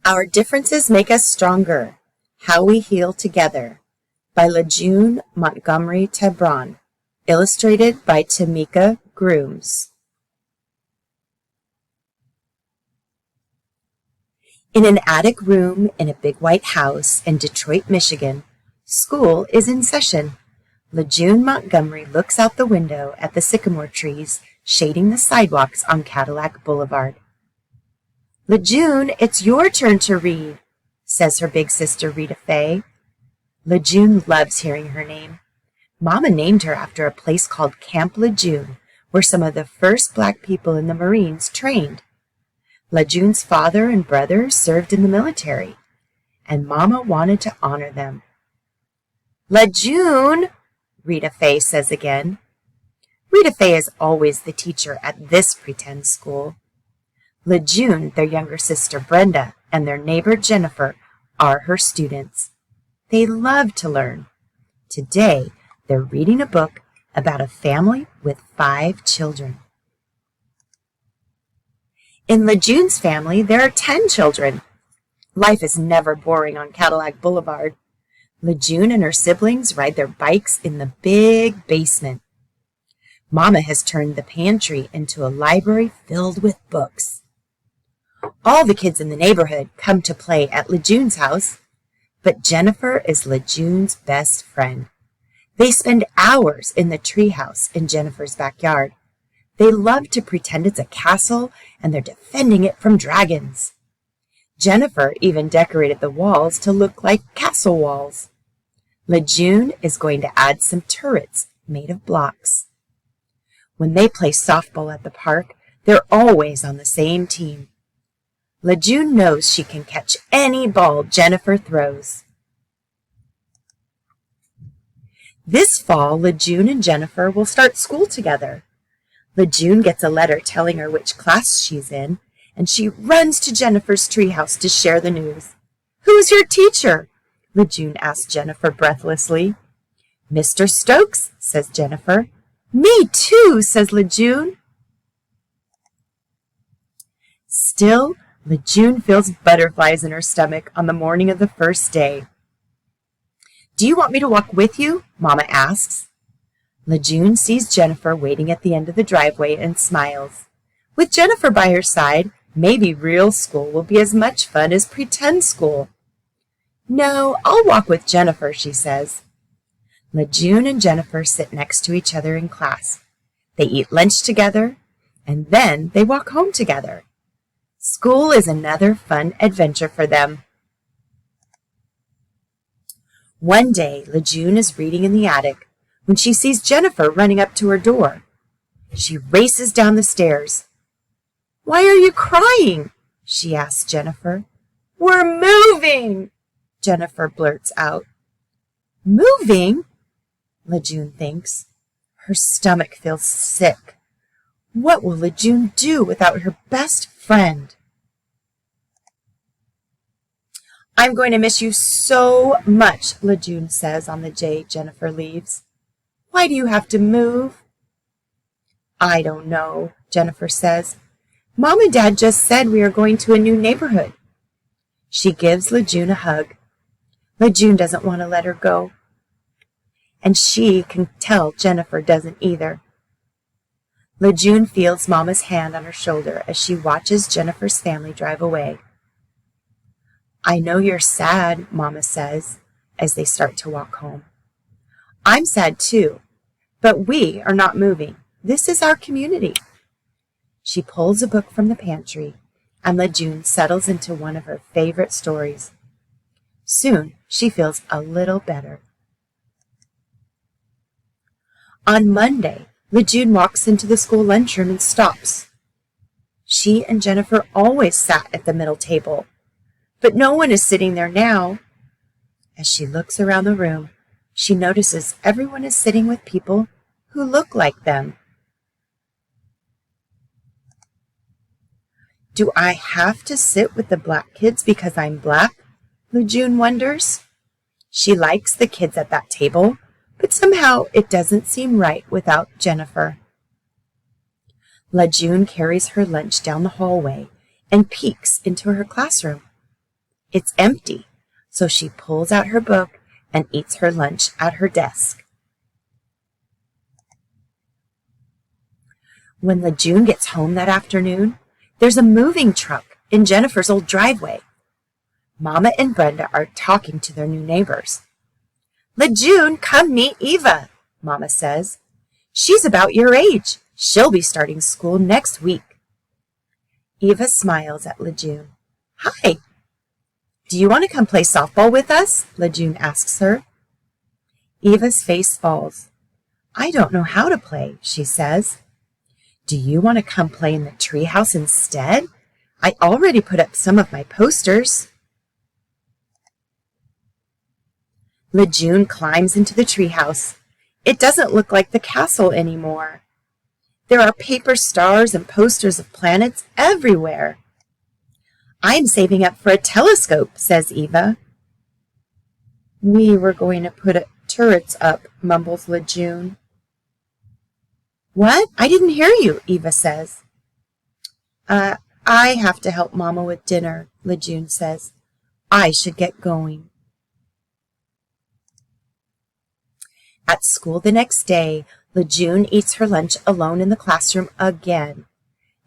Our Differences Make Us Stronger. How We Heal Together by LeJeune Montgomery Tebron. Illustrated by Tamika Grooms. In an attic room in a big white house in Detroit, Michigan, school is in session. LeJeune Montgomery looks out the window at the sycamore trees shading the sidewalks on Cadillac Boulevard. LeJeune, it's your turn to read, says her big sister Rita Faye. LeJeune loves hearing her name. Mama named her after a place called Camp Lejeune, where some of the first black people in the Marines trained. LeJeune's father and brother served in the military, and Mama wanted to honor them. LeJeune, Rita Faye says again. Rita Faye is always the teacher at this pretend school. LeJeune, their younger sister Brenda, and their neighbor Jennifer are her students. They love to learn. Today, they're reading a book about a family with 5 children. In LeJeune's family, there are 10 children. Life is never boring on Cadillac Boulevard. LeJeune and her siblings ride their bikes in the big basement. Mama has turned the pantry into a library filled with books. All the kids in the neighborhood come to play at LeJeune's house, but Jennifer is LeJeune's best friend. They spend hours in the treehouse in Jennifer's backyard. They love to pretend it's a castle and they're defending it from dragons. Jennifer even decorated the walls to look like castle walls. LeJeune is going to add some turrets made of blocks. When they play softball at the park, they're always on the same team. LeJeune knows she can catch any ball Jennifer throws. This fall, LeJeune and Jennifer will start school together. LeJeune gets a letter telling her which class she's in, and she runs to Jennifer's treehouse to share the news. "Who's your teacher?" LeJeune asks Jennifer breathlessly. "Mr. Stokes," says Jennifer. "Me too," says LeJeune. Still, LeJeune feels butterflies in her stomach on the morning of the first day. "Do you want me to walk with you?" Mama asks. LeJeune sees Jennifer waiting at the end of the driveway and smiles. With Jennifer by her side, maybe real school will be as much fun as pretend school. "No, I'll walk with Jennifer," she says. LeJeune and Jennifer sit next to each other in class. They eat lunch together, and then they walk home together. School is another fun adventure for them. One day, LeJeune is reading in the attic when she sees Jennifer running up to her door. She races down the stairs. "Why are you crying?" she asks Jennifer. "We're moving," Jennifer blurts out. "Moving?" LeJeune thinks. Her stomach feels sick. What will LeJeune do without her best friend? "I'm going to miss you so much," LeJeune says on the day Jennifer leaves. "Why do you have to move?" "I don't know," Jennifer says. "Mom and Dad just said we are going to a new neighborhood." She gives LeJeune a hug. LeJeune doesn't want to let her go. And she can tell Jennifer doesn't either. LeJeune feels Mama's hand on her shoulder as she watches Jennifer's family drive away. "I know you're sad," Mama says as they start to walk home. "I'm sad too, but we are not moving. This is our community." She pulls a book from the pantry, and LeJeune settles into one of her favorite stories. Soon, she feels a little better. On Monday, LeJeune walks into the school lunchroom and stops. She and Jennifer always sat at the middle table, but no one is sitting there now. As she looks around the room, she notices everyone is sitting with people who look like them. "Do I have to sit with the black kids because I'm black?" LeJeune wonders. She likes the kids at that table, but somehow it doesn't seem right without Jennifer. LeJeune carries her lunch down the hallway and peeks into her classroom. It's empty, so she pulls out her book and eats her lunch at her desk. When Lejeune gets home that afternoon, there's a moving truck in Jennifer's old driveway. Mama and Brenda are talking to their new neighbors. "Lejeune, come meet Eva," Mama says. "She's about your age. She'll be starting school next week." Eva smiles at Lejeune. "Hi. Do you want to come play softball with us?" Lejeune asks her. Eva's face falls. "I don't know how to play," she says. "Do you want to come play in the treehouse instead? I already put up some of my posters." Lejeune climbs into the treehouse. It doesn't look like the castle anymore. There are paper stars and posters of planets everywhere. "I'm saving up for a telescope," says Eva. "We were going to put turrets up," mumbles Lejeune. "What? I didn't hear you," Eva says. I have to help Mama with dinner," Lejeune says. "I should get going." At school the next day, Lejeune eats her lunch alone in the classroom again,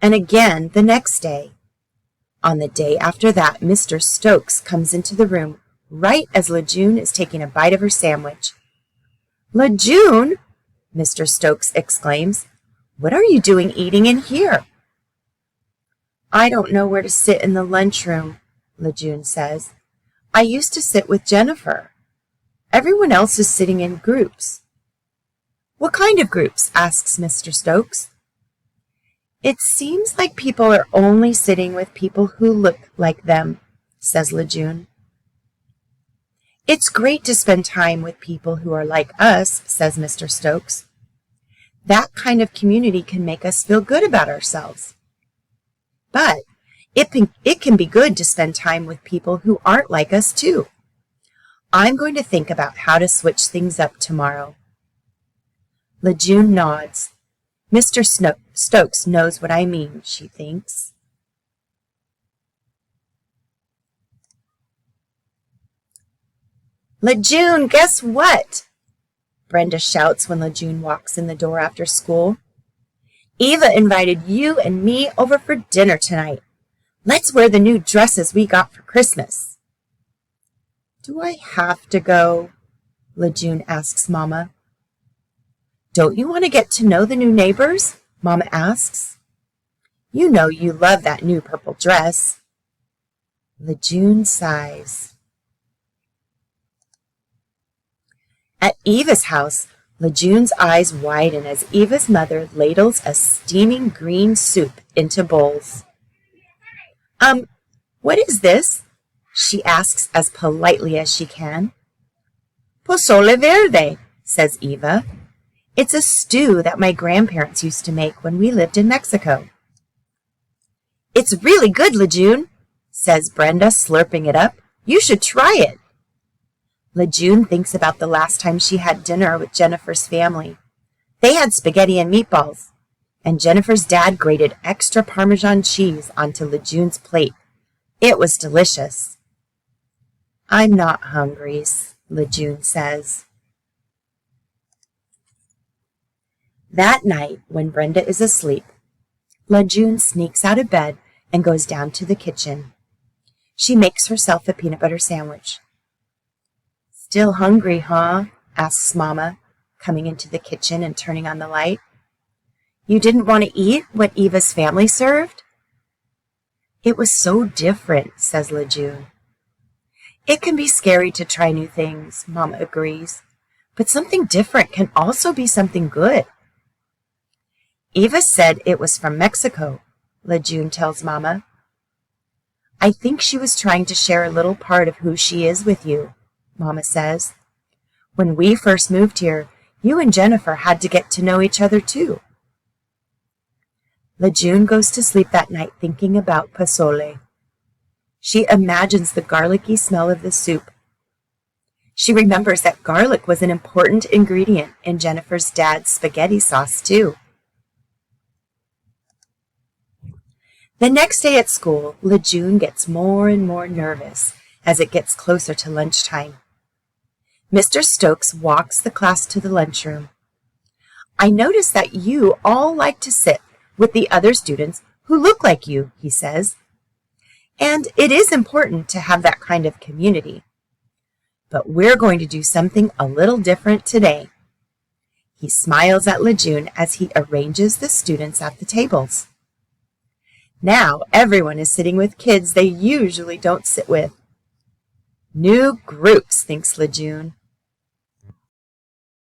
and again the next day. On the day after that, Mr. Stokes comes into the room right as Lejeune is taking a bite of her sandwich. "Lejeune!" Mr. Stokes exclaims. "What are you doing eating in here?" "I don't know where to sit in the lunchroom," Lejeune says. "I used to sit with Jennifer. Everyone else is sitting in groups." "What kind of groups?" asks Mr. Stokes. "It seems like people are only sitting with people who look like them," says Lejeune. "It's great to spend time with people who are like us," says Mr. Stokes. "That kind of community can make us feel good about ourselves. But it can be good to spend time with people who aren't like us, too. I'm going to think about how to switch things up tomorrow." Lejeune nods. Mr. Stokes knows what I mean, she thinks. "Lejeune, guess what?" Brenda shouts when Lejeune walks in the door after school. "Eva invited you and me over for dinner tonight. Let's wear the new dresses we got for Christmas." "Do I have to go?" Lejeune asks Mama. "Don't you want to get to know the new neighbors?" Mama asks. "You know you love that new purple dress." Lejeune sighs. At Eva's house, Lejeune's eyes widen as Eva's mother ladles a steaming green soup into bowls. What is this?" she asks as politely as she can. "Pozole verde," says Eva. "It's a stew that my grandparents used to make when we lived in Mexico." "It's really good, Lejeune," says Brenda, slurping it up. "You should try it." Lejeune thinks about the last time she had dinner with Jennifer's family. They had spaghetti and meatballs, and Jennifer's dad grated extra Parmesan cheese onto Lejeune's plate. It was delicious. "I'm not hungry," Lejeune says. That night, when Brenda is asleep, Lejeune sneaks out of bed and goes down to the kitchen. She makes herself a peanut butter sandwich. "Still hungry, huh?" asks Mama, coming into the kitchen and turning on the light. "You didn't want to eat what Eva's family served?" "It was so different," says Lejeune. "It can be scary to try new things," Mama agrees, "but something different can also be something good." "Eva said it was from Mexico," Lejeune tells Mama. "I think she was trying to share a little part of who she is with you," Mama says. "When we first moved here, you and Jennifer had to get to know each other too." Lejeune goes to sleep that night thinking about pozole. She imagines the garlicky smell of the soup. She remembers that garlic was an important ingredient in Jennifer's dad's spaghetti sauce too. The next day at school, Lejeune gets more and more nervous as it gets closer to lunchtime. Mr. Stokes walks the class to the lunchroom. I notice that you all like to sit with the other students who look like you, he says. And it is important to have that kind of community. But we're going to do something a little different today. He smiles at Lejeune as he arranges the students at the tables. Now everyone is sitting with kids they usually don't sit with. New groups, thinks Lejeune.